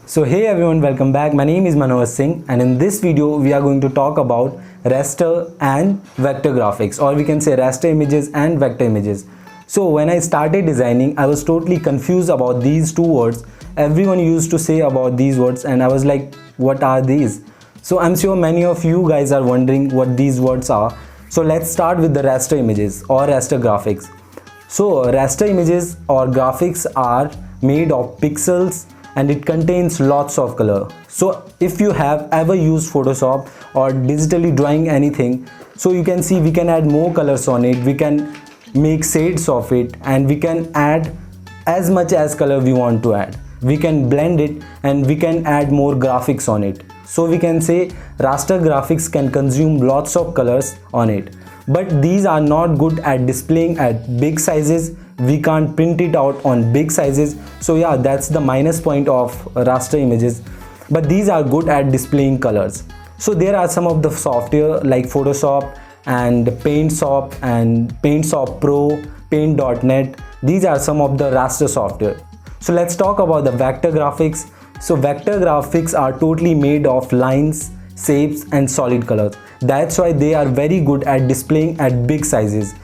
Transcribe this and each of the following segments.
So hey everyone, welcome back. My name is Manoj Singh, and in this video we are going to talk about raster and vector graphics, or we can say raster images and vector images. So when I started designing, I was totally confused about these two words. Everyone used to say about these words and I was like, what are these? So I'm sure many of you guys are wondering what these words are. So let's start with the raster images or raster graphics. So raster images or graphics are made of pixels and it contains lots of color. So if you have ever used Photoshop or digitally drawing anything, so you can see we can add more colors on it, we can make shades of it, and we can add as much as color we want to add. We can blend it and we can add more graphics on it. So we can say raster graphics can consume lots of colors on it, but these are not good at displaying at big sizes. We can't print it out on big sizes. So yeah, that's the minus point of raster images, but these are good at displaying colors. So there are some of the software like Photoshop and PaintShop and PaintShop Pro, Paint.net. These are some of the raster software. So let's talk about the vector graphics. So vector graphics are totally made of lines, shapes and solid colors. That's why they are very good at displaying at big sizes.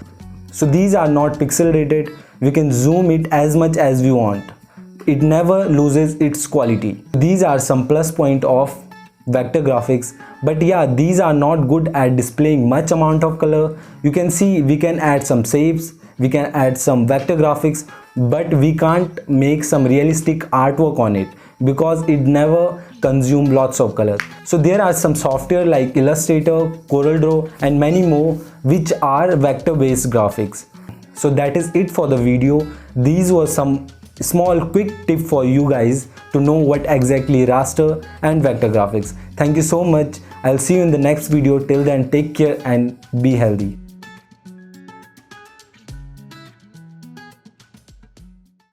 So these are not pixelated. We can zoom it as much as we want. It never loses its quality. These are some plus point of vector graphics, but yeah, these are not good at displaying much amount of color. You can see we can add some shapes, we can add some vector graphics, but we can't make some realistic artwork on it because it never consumes lots of colors. So there are some software like Illustrator, CorelDRAW and many more which are vector based graphics. So that is it for the video. These were some small quick tip for you guys to know what exactly raster and vector graphics. Thank you so much. I'll see you in the next video. Till then, take care and be healthy.